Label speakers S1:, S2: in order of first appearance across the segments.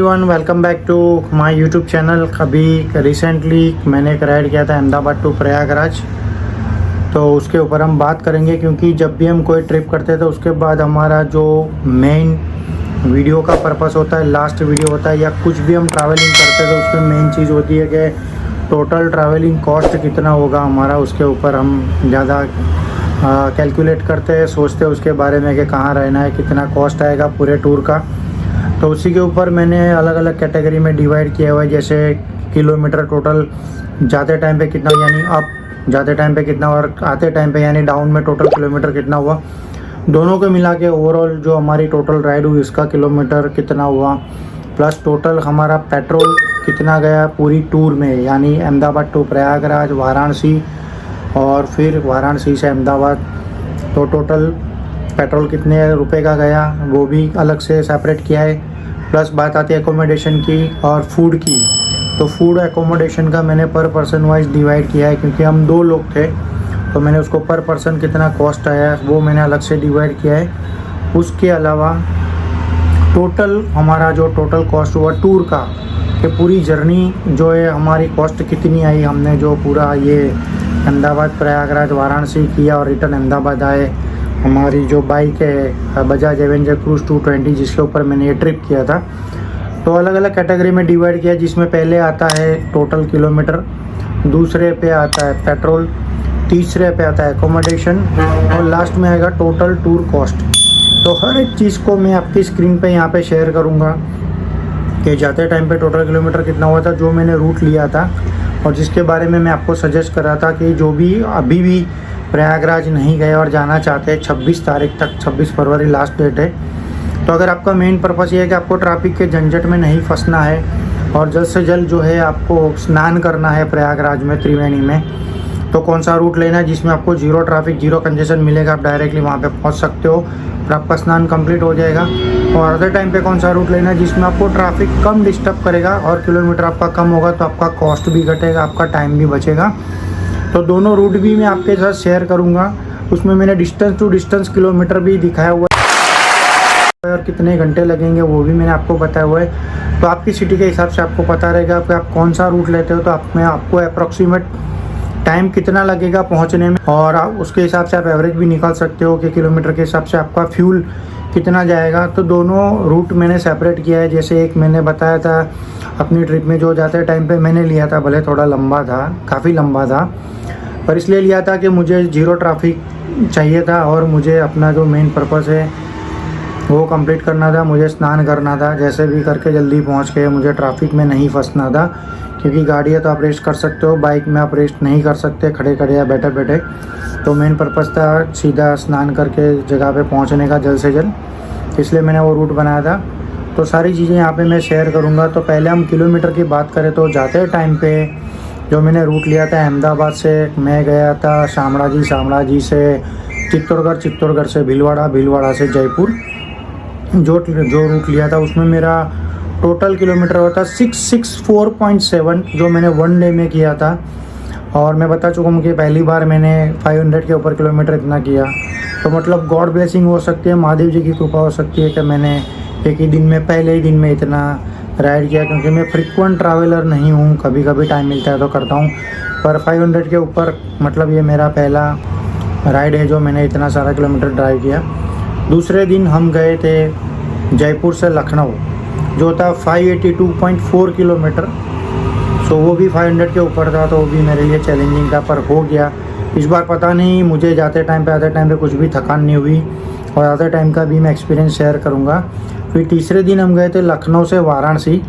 S1: Everyone, welcome back to my YouTube channel. अभी recently मैंने एक राइड किया था अहमदाबाद टू प्रयागराज, तो उसके ऊपर हम बात करेंगे। क्योंकि जब भी हम कोई ट्रिप करते हैं तो उसके बाद हमारा जो मेन वीडियो का पर्पस होता है, लास्ट वीडियो होता है, या कुछ भी हम ट्रैवलिंग करते हैं तो उसमें मेन चीज़ होती है कि टोटल ट्रैवलिंग कॉस्ट कितना होगा हमारा। उसके ऊपर हम ज़्यादा कैलकुलेट करते हैं, सोचते हैं उसके बारे में कि कहाँ रहना है, कितना कॉस्ट आएगा पूरे टूर का। तो उसी के ऊपर मैंने अलग अलग कैटेगरी में डिवाइड किया हुआ है। जैसे किलोमीटर टोटल जाते टाइम पे कितना, यानी अप जाते टाइम पे कितना, और आते टाइम पे यानी डाउन में टोटल किलोमीटर कितना हुआ। दोनों को मिला के ओवरऑल जो हमारी टोटल राइड हुई उसका किलोमीटर कितना हुआ, प्लस टोटल हमारा पेट्रोल कितना गया पूरी टूर में, यानी अहमदाबाद टू प्रयागराज, वाराणसी और फिर वाराणसी से अहमदाबाद। तो टोटल पेट्रोल कितने रुपए का गया वो भी अलग से सेपरेट किया है। प्लस बात आती है एकोमोडेशन की और फूड की। तो फूड एकोमोडेशन का मैंने पर पर्सन वाइज डिवाइड किया है, क्योंकि हम 2 लोग थे तो मैंने उसको पर पर्सन कितना कॉस्ट आया वो मैंने अलग से डिवाइड किया है। उसके अलावा टोटल हमारा जो टोटल कॉस्ट हुआ टूर का, कि पूरी जर्नी जो है हमारी कॉस्ट कितनी आई, हमने जो पूरा ये अहमदाबाद प्रयागराज वाराणसी किया और रिटर्न अहमदाबाद आए। हमारी जो बाइक है बजाज एवेंजर क्रूज 220, जिसके ऊपर मैंने ये ट्रिप किया था, तो अलग अलग कैटेगरी में डिवाइड किया। जिसमें पहले आता है टोटल किलोमीटर, दूसरे पे आता है पेट्रोल, तीसरे पे आता है एकोमोडेशन और लास्ट में आएगा टोटल टूर कॉस्ट। तो हर एक चीज़ को मैं आपकी स्क्रीन पे यहाँ पे शेयर करूँगा कि जाते टाइम पे टोटल किलोमीटर कितना हुआ था, जो मैंने रूट लिया था और जिसके बारे में मैं आपको सजेस्ट कर रहा था कि जो भी अभी भी प्रयागराज नहीं गए और जाना चाहते हैं 26 तारीख तक, 26 फरवरी लास्ट डेट है। तो अगर आपका मेन पर्पस ये है कि आपको ट्रैफिक के झंझट में नहीं फंसना है और जल्द से जल्द जो है आपको स्नान करना है प्रयागराज में, त्रिवेणी में, तो कौन सा रूट लेना है जिसमें आपको जीरो ट्रैफिक, जीरो कंजेशन मिलेगा, आप डायरेक्टली वहाँ पे पहुँच सकते हो और आपका स्नान कंप्लीट हो जाएगा। और अदर टाइम पे कौन सा रूट लेना है जिसमें आपको ट्रैफिक कम डिस्टर्ब करेगा और किलोमीटर आपका कम होगा, तो आपका कॉस्ट भी घटेगा, आपका टाइम भी बचेगा। तो दोनों रूट भी मैं आपके साथ शेयर करूंगा। उसमें मैंने डिस्टेंस टू डिस्टेंस किलोमीटर भी दिखाया हुआ है और कितने घंटे लगेंगे वो भी मैंने आपको बताया हुआ है। तो आपकी सिटी के हिसाब से आपको पता रहेगा कि आप कौन सा रूट लेते हो, तो आपको अप्रॉक्सीमेट टाइम कितना लगेगा पहुंचने में, और उसके हिसाब से आप एवरेज भी निकाल सकते हो कि किलोमीटर के हिसाब से आपका फ्यूल कितना जाएगा। तो दोनों रूट मैंने सेपरेट किया है। जैसे एक मैंने बताया था अपनी ट्रिप में, जो जाते टाइम पे मैंने लिया था, भले थोड़ा लंबा था, काफ़ी लंबा था, पर इसलिए लिया था कि मुझे जीरो ट्रैफिक चाहिए था और मुझे अपना जो मेन पर्पस है वो कंप्लीट करना था। मुझे स्नान करना था, जैसे भी करके जल्दी पहुंच के, मुझे ट्रैफिक में नहीं फंसना था। क्योंकि गाड़ी है तो आप रेस्ट कर सकते हो, बाइक में आप रेस्ट नहीं कर सकते खड़े खड़े या बैठे बैठे। तो मेन पर्पस था सीधा स्नान करके जगह पे पहुंचने का जल्द से जल्द, इसलिए मैंने वो रूट बनाया था। तो सारी चीज़ें यहाँ पे मैं शेयर करूँगा। तो पहले हम किलोमीटर की बात करें तो जाते टाइम पे जो मैंने रूट लिया था अहमदाबाद से, मैं गया था शामड़ाजी से चित्तौड़गढ़ से भीलवाड़ा से जयपुर। जो रूट लिया था उसमें मेरा टोटल किलोमीटर होता 664.7, जो मैंने 1 डे में किया था। और मैं बता चुका हूँ कि पहली बार मैंने 500 के ऊपर किलोमीटर इतना किया। तो मतलब गॉड ब्लेसिंग हो सकती है, महादेव जी की कृपा हो सकती है कि मैंने एक ही दिन में, पहले ही दिन में इतना राइड किया। क्योंकि मैं फ्रिक्वेंट ट्रैवलर नहीं हूँ, कभी कभी टाइम मिलता है तो करता हूँ, पर 500 के ऊपर मतलब ये मेरा पहला राइड है जो मैंने इतना सारा किलोमीटर ड्राइव किया। दूसरे दिन हम गए थे जयपुर से लखनऊ, जो था 582.4 किलोमीटर। सो वो भी 500 के ऊपर था, तो वो भी मेरे लिए चैलेंजिंग था, पर हो गया। इस बार पता नहीं मुझे जाते टाइम पे आते टाइम पे कुछ भी थकान नहीं हुई, और आते टाइम का भी मैं एक्सपीरियंस शेयर करूँगा। फिर तीसरे दिन हम गए थे लखनऊ से वाराणसी।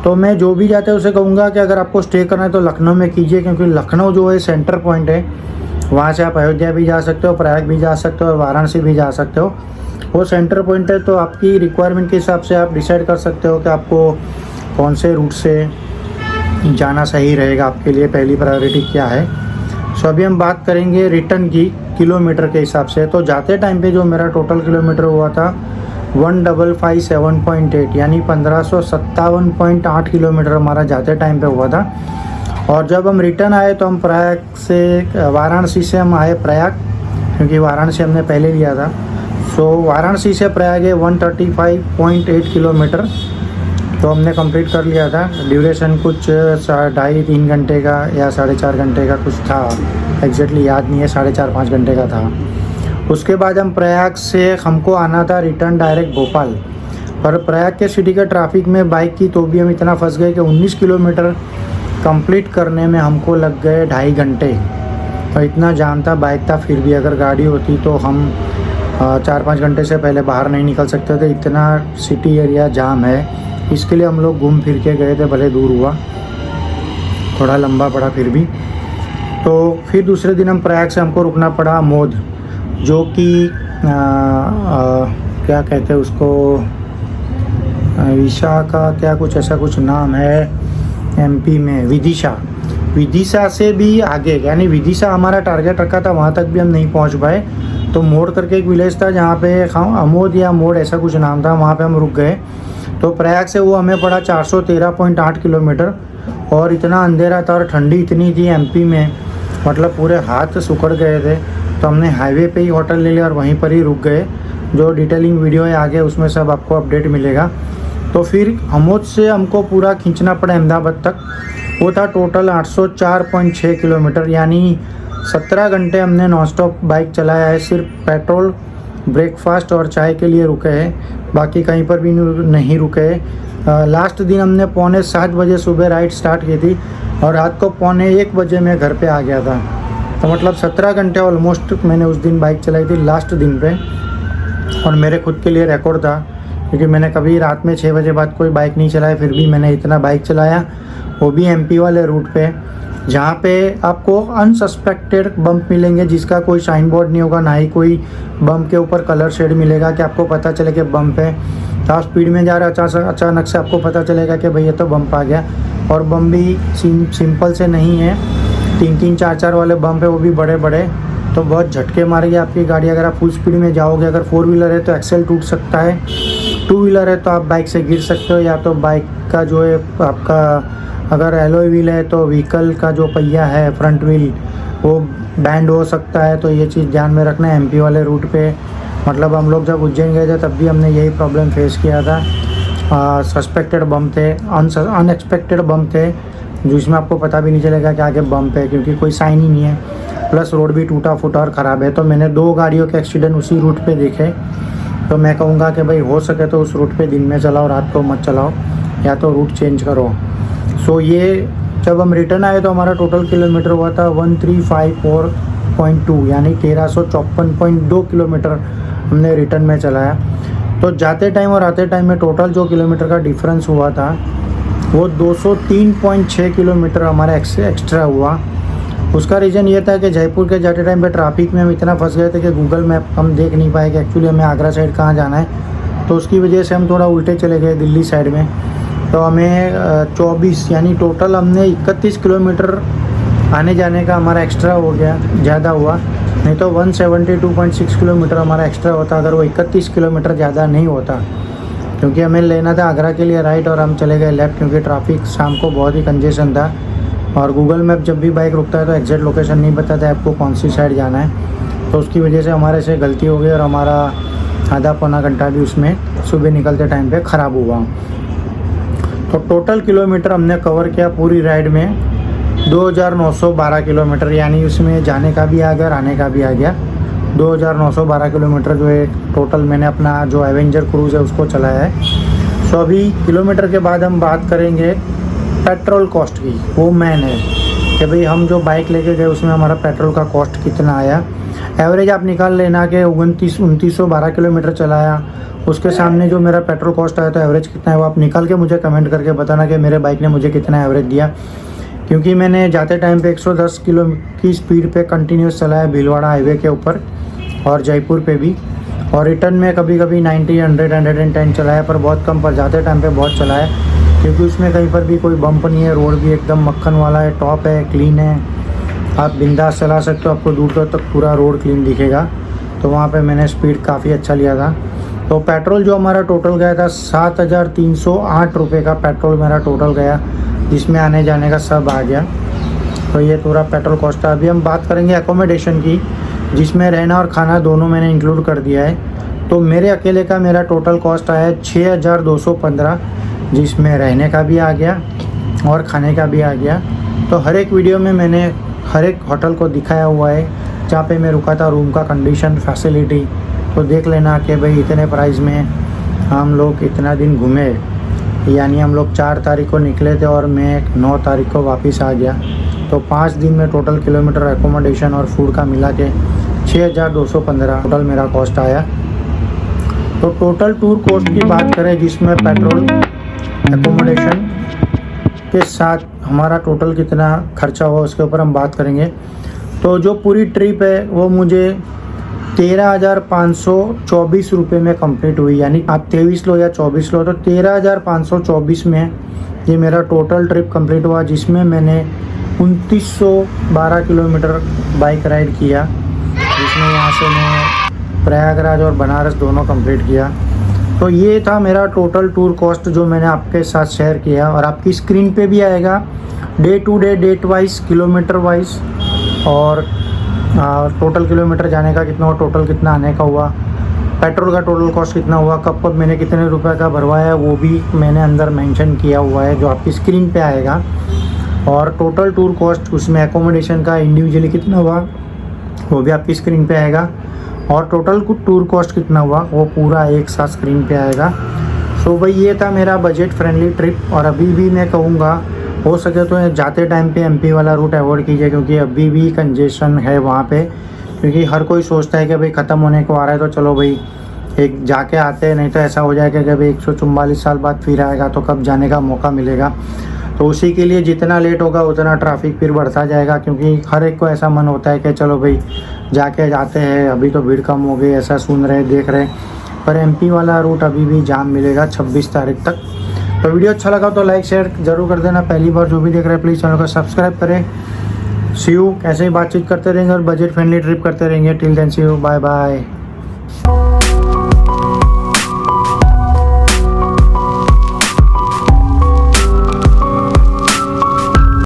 S1: तो मैं जो भी जाते हैं उसे कहूँगा कि अगर आपको स्टे करना है तो लखनऊ में कीजिए, क्योंकि लखनऊ जो है सेंटर पॉइंट है। वहाँ से आप अयोध्या भी जा सकते हो, प्रयाग भी जा सकते हो और वाराणसी भी जा सकते हो। वो सेंटर पॉइंट है, तो आपकी रिक्वायरमेंट के हिसाब से आप डिसाइड कर सकते हो कि आपको कौन से रूट से जाना सही रहेगा, आपके लिए पहली प्रायोरिटी क्या है। सो अभी हम बात करेंगे रिटर्न की किलोमीटर के हिसाब से। तो जाते टाइम पे जो मेरा टोटल किलोमीटर हुआ था 1557.8, यानी 1557.8 किलोमीटर हमारा जाते टाइम पे हुआ था। और जब हम रिटर्न आए तो हम वाराणसी से हम आए प्रयाग, क्योंकि वाराणसी हमने पहले लिया था। सो वाराणसी से प्रयाग है 135.8 किलोमीटर। तो हमने कंप्लीट कर लिया था। ड्यूरेशन कुछ 2.5-3 घंटे का या 4.5 घंटे का कुछ था, एग्जैक्टली याद नहीं है, 4.5-5 घंटे का था। उसके बाद हम प्रयाग से हमको आना था रिटर्न डायरेक्ट भोपाल, पर प्रयाग के सिटी के ट्रैफिक में बाइक की तो भी हम इतना फंस गए कि 19 किलोमीटर कंप्लीट करने में हमको लग गए 2.5 घंटे। और इतना जाम था, बाइक था, फिर भी अगर गाड़ी होती तो हम 4-5 घंटे से पहले बाहर नहीं निकल सकते थे। इतना सिटी एरिया जाम है। इसके लिए हम लोग घूम फिर के गए थे, भले दूर हुआ, थोड़ा लंबा पड़ा फिर भी। तो फिर दूसरे दिन हम प्रयाग से हमको रुकना पड़ा मोद, जो कि क्या कहते हैं उसको, विशा का क्या कुछ ऐसा कुछ नाम है एमपी में, विदिशा से भी आगे, यानी विदिशा हमारा टारगेट रखा था, वहाँ तक भी हम नहीं पहुँच पाए। तो मोड़ करके एक विलेज था जहाँ पे अमोद या मोड़ ऐसा कुछ नाम था, वहाँ पे हम रुक गए। तो प्रयाग से वो हमें पड़ा 413.8 किलोमीटर, और इतना अंधेरा था और ठंडी इतनी थी एमपी में, मतलब पूरे हाथ सुखड़ गए थे। तो हमने हाईवे पे ही होटल ले लिया और वहीं पर ही रुक गए। जो डिटेलिंग वीडियो है आगे, उसमें सब आपको अपडेट मिलेगा। तो फिर अमोद से हमको पूरा खींचना पड़ा अहमदाबाद तक। वो था टोटल 804.6 किलोमीटर, यानी 17 घंटे हमने नॉन स्टॉप बाइक चलाया है। सिर्फ पेट्रोल, ब्रेकफास्ट और चाय के लिए रुके हैं, बाकी कहीं पर भी नहीं रुके। लास्ट दिन हमने 7:45 बजे सुबह राइड स्टार्ट की थी और रात को 1:45 बजे मैं घर पे आ गया था। तो मतलब 17 घंटे ऑलमोस्ट मैंने उस दिन बाइक चलाई थी लास्ट दिन पे, और मेरे खुद के लिए रिकॉर्ड था, क्योंकि मैंने कभी रात में 6 बजे बाद कोई बाइक नहीं चलाया, फिर भी मैंने इतना बाइक चलाया, वो भी एमपी वाले रूट पे, जहाँ पे आपको अनसस्पेक्टेड बम्प मिलेंगे, जिसका कोई साइन बोर्ड नहीं होगा, ना ही कोई बम्प के ऊपर कलर शेड मिलेगा कि आपको पता चले कि बम्प है। तो आप स्पीड में जा रहे हो, अचानक से आपको पता चलेगा कि भाई ये तो बम्प आ गया। और बम्प भी सिंपल से नहीं है, 3-3, 4-4 वाले बम्प है, वो भी बड़े बड़े। तो बहुत झटके मारेगी आपकी गाड़ी अगर आप फुल स्पीड में जाओगे। अगर 4 व्हीलर है तो एक्सेल टूट सकता है, 2 व्हीलर है तो आप बाइक से गिर सकते हो, या तो बाइक का जो है आपका, अगर एलॉय व्हील है तो व्हीकल का जो पहिया है फ्रंट व्हील वो बैंड हो सकता है। तो ये चीज़ ध्यान में रखना है एमपी वाले रूट पे। मतलब हम लोग जब उज्जैन गए थे तब भी हमने यही प्रॉब्लम फेस किया था। सस्पेक्टेड बम्प थे, अनएक्सपेक्टेड बम्प थे, जिसमें आपको पता भी नहीं चलेगा कि आगे बम्प है, क्योंकि कोई साइन ही नहीं है, प्लस रोड भी टूटा फूटा और ख़राब है। तो मैंने 2 गाड़ियों के एक्सीडेंट उसी रूट पे देखे। तो मैं कहूँगा कि भाई हो सके तो उस रूट पे दिन में चलाओ, रात को मत चलाओ, या तो रूट चेंज करो। सो ये जब हम रिटर्न आए तो हमारा टोटल किलोमीटर हुआ था 1354.2, यानी 1354.2 किलोमीटर हमने रिटर्न में चलाया। तो जाते टाइम और आते टाइम में टोटल जो किलोमीटर का डिफरेंस हुआ था वो 203.6 किलोमीटर हमारा एक्स्ट्रा हुआ। उसका रीज़न ये था कि जयपुर के जाते टाइम पे ट्रैफिक में हम इतना फंस गए थे कि गूगल मैप हम देख नहीं पाए कि एक्चुअली हमें आगरा साइड कहाँ जाना है। तो उसकी वजह से हम थोड़ा उल्टे चले गए दिल्ली साइड में। तो हमें 24, यानी टोटल हमने 31 किलोमीटर आने जाने का हमारा एक्स्ट्रा हो गया, ज़्यादा हुआ। नहीं तो 172.6 किलोमीटर हमारा एक्स्ट्रा होता अगर वो 31 किलोमीटर ज़्यादा नहीं होता, क्योंकि हमें लेना था आगरा के लिए राइट और हम चले गए लेफ़्ट, क्योंकि ट्रैफिक शाम को बहुत ही कंजेशन था। और गूगल मैप जब भी बाइक रुकता है तो एग्जैक्ट लोकेशन नहीं बताता है आपको कौन सी साइड जाना है। तो उसकी वजह से हमारे से गलती हो गई और हमारा आधा पौना घंटा भी उसमें सुबह निकलते टाइम पे ख़राब हुआ। तो टोटल किलोमीटर हमने कवर किया पूरी राइड में 2912 किलोमीटर, यानी उसमें जाने का भी आ गया और आने का भी आ गया। 2912 किलोमीटर जो है टोटल मैंने अपना जो एवेंजर क्रूज़ है उसको चलाया है। सो अभी किलोमीटर के बाद हम बात करेंगे पेट्रोल कॉस्ट की। वो मेन है कि भाई हम जो बाइक लेके गए उसमें हमारा पेट्रोल का कॉस्ट कितना आया। एवरेज आप निकाल लेना कि 2912 किलोमीटर चलाया, उसके सामने जो मेरा पेट्रोल कॉस्ट आया तो एवरेज कितना है वो आप निकाल के मुझे कमेंट करके बताना कि मेरे बाइक ने मुझे कितना एवरेज दिया। क्योंकि मैंने जाते टाइम पे 110 किलो की स्पीड पे कंटिन्यूस चलाया भीलवाड़ा हाईवे के ऊपर और जयपुर पे भी, और रिटर्न में कभी कभी 90, 100, 110 चलाया, पर बहुत कम, पर जाते टाइम पे बहुत चलाया, क्योंकि उसमें कहीं पर भी कोई बम्प नहीं है, रोड भी एकदम मक्खन वाला है, टॉप है, क्लीन है, आप बिंदास चला सकते हो, आपको दूर दूर तक पूरा रोड क्लीन दिखेगा। तो वहाँ पे मैंने स्पीड काफ़ी अच्छा लिया था। तो पेट्रोल जो हमारा टोटल गया था 7,308 रुपये का पेट्रोल मेरा टोटल गया, जिसमें आने जाने का सब आ गया। तो ये पूरा पेट्रोल कॉस्ट था। अभी हम बात करेंगे एकोमोडेशन की, जिसमें रहना और खाना दोनों मैंने इंक्लूड कर दिया है। तो मेरे अकेले का मेरा टोटल कॉस्ट आया 6,215, जिसमें रहने का भी आ गया और खाने का भी आ गया। तो हर एक वीडियो में मैंने हर एक होटल को दिखाया हुआ है जहाँ पे मैं रुका था, रूम का कंडीशन, फैसिलिटी। तो देख लेना कि भाई इतने प्राइस में हम लोग इतना दिन घूमे, यानी हम लोग 4 तारीख को निकले थे और मैं 9 तारीख को वापस आ गया। तो 5 दिन में टोटल किलोमीटर, एकोमोडेशन और फूड का मिला के 6,215 टोटल मेरा कॉस्ट आया। तो टोटल टूर कॉस्ट की बात करें जिसमें पेट्रोल, एकोमोडेशन के साथ हमारा टोटल कितना खर्चा हुआ उसके ऊपर हम बात करेंगे। तो जो पूरी ट्रिप है वो मुझे 13,524 रुपये में कंप्लीट हुई, यानी आप 23 लो या 24 लो, तो 13,524 में ये मेरा टोटल ट्रिप कंप्लीट हुआ, जिसमें मैंने 2912 किलोमीटर बाइक राइड किया, जिसमें यहाँ से मैं प्रयागराज और बनारस दोनों कंप्लीट किया। तो ये था मेरा टोटल टूर कॉस्ट जो मैंने आपके साथ शेयर किया, और आपकी स्क्रीन पे भी आएगा day to day, date wise, kilometre wise, और टोटल किलोमीटर जाने का कितना हुआ, टोटल कितना आने का हुआ, पेट्रोल का टोटल कॉस्ट कितना हुआ, कब कब मैंने कितने रुपए का भरवाया, वो भी मैंने अंदर मेंशन किया हुआ है जो आपकी स्क्रीन पे आएगा। और टोटल टूर कॉस्ट, उसमें एकोमोडेशन का इंडिविजुअली कितना हुआ वो भी आपकी स्क्रीन पे आएगा, और टोटल टूर कॉस्ट कितना हुआ वो पूरा एक साथ स्क्रीन पे आएगा। सो भाई ये था मेरा बजट फ्रेंडली ट्रिप। और अभी भी मैं कहूँगा हो सके तो जाते टाइम पे एमपी वाला रूट अवॉइड कीजिए, क्योंकि अभी भी कंजेशन है वहाँ पे, क्योंकि हर कोई सोचता है कि भाई ख़त्म होने को आ रहा है तो चलो भाई एक जाके आते हैं, नहीं तो ऐसा हो जाएगा कि भाई 144 साल बाद फिर आएगा तो कब जाने का मौका मिलेगा। तो उसी के लिए जितना लेट होगा उतना ट्रैफिक फिर बढ़ता जाएगा, क्योंकि हर एक को ऐसा मन होता है कि चलो भाई जाके जाते हैं, अभी तो भीड़ कम हो गई, ऐसा सुन रहे देख रहे। पर एमपी वाला रूट अभी भी जाम मिलेगा 26 तारीख तक। तो वीडियो अच्छा लगा तो लाइक शेयर ज़रूर कर देना। पहली बार जो भी देख रहे हैं प्लीज़ चैनल को सब्सक्राइब करें। सी यू, ऐसे ही बातचीत करते रहेंगे और बजट फ्रेंडली ट्रिप करते रहेंगे। Till then see you, bye bye.